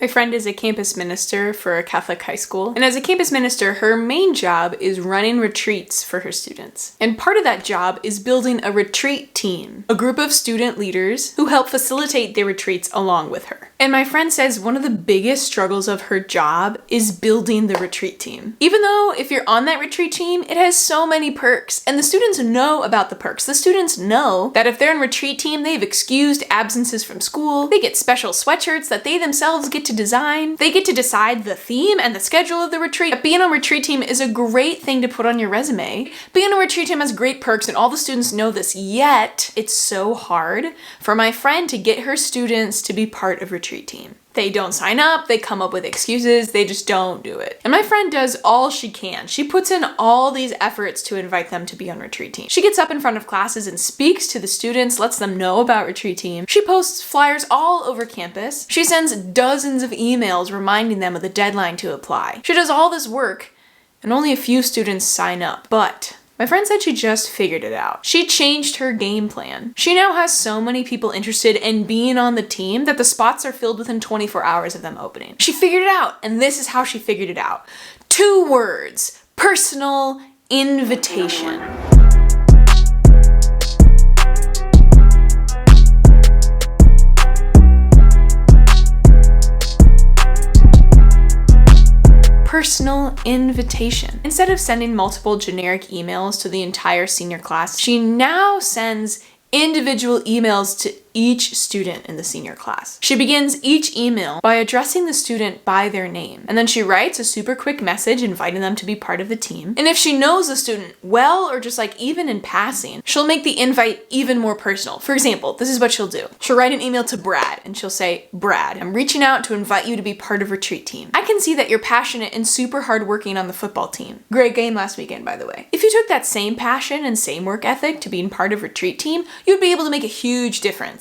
My friend is a campus minister for a Catholic high school, and as a campus minister, her main job is running retreats for her students. And part of that job is building a retreat team, a group of student leaders who help facilitate their retreats along with her. And my friend says one of the biggest struggles of her job is building the retreat team. Even though if you're on that retreat team, it has so many perks, and the students know about the perks. The students know that if they're in retreat team, they have excused absences from school, they get special sweatshirts that they themselves get to design, they get to decide the theme and the schedule of the retreat. Being on retreat team is a great thing to put on your resume. Being on a retreat team has great perks, and all the students know this, yet it's so hard for my friend to get her students to be part of retreat team. They don't sign up, they come up with excuses, they just don't do it. And my friend does all she can. She puts in all these efforts to invite them to be on retreat team. She gets up in front of classes and speaks to the students, lets them know about retreat team. She posts flyers all over campus. She sends dozens of emails reminding them of the deadline to apply. She does all this work, and only a few students sign up. But my friend said she just figured it out. She changed her game plan. She now has so many people interested in being on the team that the spots are filled within 24 hours of them opening. She figured it out, and this is how she figured it out. 2 words: personal invitation. Personal invitation. Instead of sending multiple generic emails to the entire senior class, she now sends individual emails to each student in the senior class. She begins each email by addressing the student by their name, and then she writes a super quick message inviting them to be part of the team. And if she knows the student well, or just like even in passing, she'll make the invite even more personal. For example, this is what she'll do. She'll write an email to Brad, and she'll say, "Brad, I'm reaching out to invite you to be part of retreat team. I can see that you're passionate and super hardworking on the football team. Great game last weekend, by the way. If you took that same passion and same work ethic to being part of retreat team, you'd be able to make a huge difference.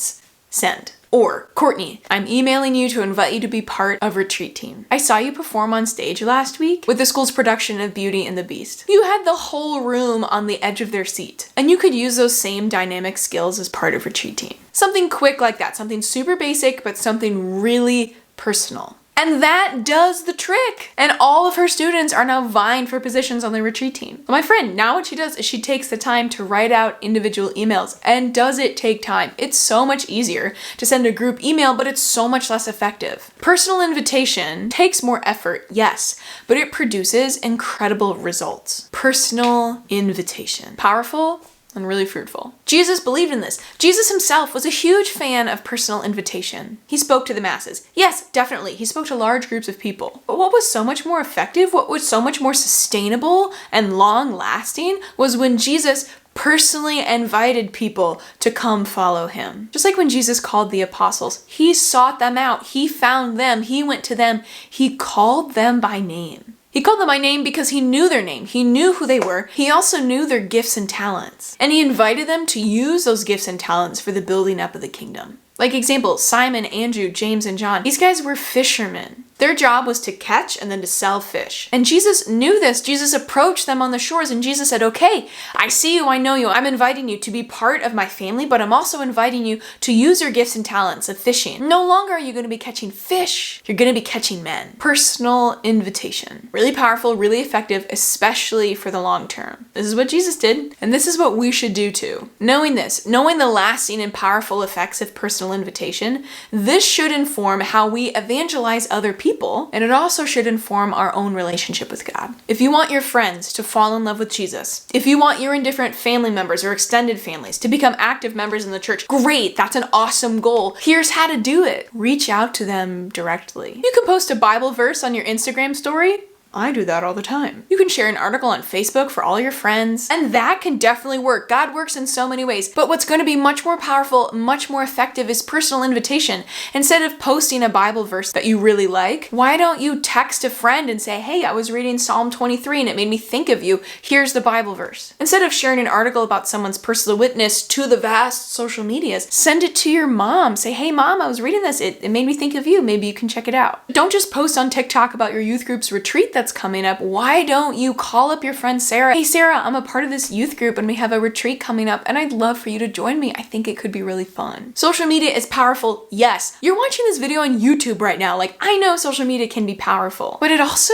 Send." Or, "Courtney, I'm emailing you to invite you to be part of retreat team. I saw you perform on stage last week with the school's production of Beauty and the Beast. You had the whole room on the edge of their seat, and you could use those same dynamic skills as part of retreat team." Something quick like that, something super basic, but something really personal. And that does the trick. And all of her students are now vying for positions on the retreat team. My friend, now what she does is she takes the time to write out individual emails. And does it take time? It's so much easier to send a group email, but it's so much less effective. Personal invitation takes more effort, yes, but it produces incredible results. Personal invitation. Powerful and really fruitful. Jesus believed in this. Jesus himself was a huge fan of personal invitation. He spoke to the masses. Yes, definitely. He spoke to large groups of people. But what was so much more effective, what was so much more sustainable and long-lasting was when Jesus personally invited people to come follow him. Just like when Jesus called the apostles, he sought them out. He found them. He went to them. He called them by name. He called them by name because he knew their name. He knew who they were. He also knew their gifts and talents. And he invited them to use those gifts and talents for the building up of the kingdom. Like example, Simon, Andrew, James, and John. These guys were fishermen. Their job was to catch and then to sell fish. And Jesus knew this. Jesus approached them on the shores and Jesus said, "Okay, I see you, I know you. I'm inviting you to be part of my family, but I'm also inviting you to use your gifts and talents of fishing. No longer are you going to be catching fish. You're going to be catching men." Personal invitation. Really powerful, really effective, especially for the long term. This is what Jesus did, and this is what we should do too. Knowing this, knowing the lasting and powerful effects of personal invitation, this should inform how we evangelize other people. And it also should inform our own relationship with God. If you want your friends to fall in love with Jesus, if you want your indifferent family members or extended families to become active members in the church, great, that's an awesome goal. Here's how to do it. Reach out to them directly. You can post a Bible verse on your Instagram story. I do that all the time. You can share an article on Facebook for all your friends, and that can definitely work. God works in so many ways, but what's going to be much more powerful, much more effective is personal invitation. Instead of posting a Bible verse that you really like, why don't you text a friend and say, "Hey, I was reading Psalm 23 and it made me think of you. Here's the Bible verse." Instead of sharing an article about someone's personal witness to the vast social medias, send it to your mom. Say, "Hey mom, I was reading this. It made me think of you. Maybe you can check it out." Don't just post on TikTok about your youth group's retreat that's coming up, why don't you call up your friend Sarah? Hey Sarah, I'm a part of this youth group and we have a retreat coming up and I'd love for you to join me. I think it could be really fun. Social media is powerful. Yes, you're watching this video on YouTube right now. Like, I know social media can be powerful, but it also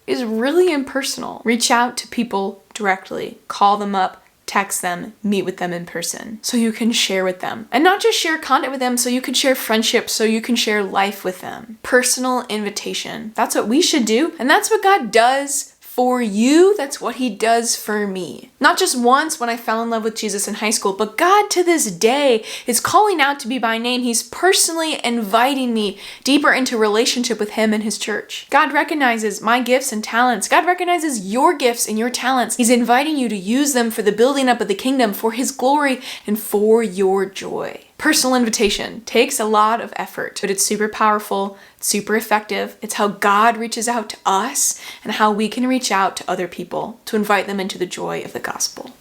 is really impersonal. Reach out to people directly, call them up, text them, meet with them in person so you can share with them. And not just share content with them, so you can share friendships, so you can share life with them. Personal invitation. That's what we should do. And that's what God does for you. That's what he does for me. Not just once when I fell in love with Jesus in high school, but God to this day is calling out to me by name. He's personally inviting me deeper into relationship with him and his church. God recognizes my gifts and talents. God recognizes your gifts and your talents. He's inviting you to use them for the building up of the kingdom, for his glory, and for your joy. Personal invitation takes a lot of effort, but it's super powerful, super effective. It's how God reaches out to us and how we can reach out to other people to invite them into the joy of the gospel.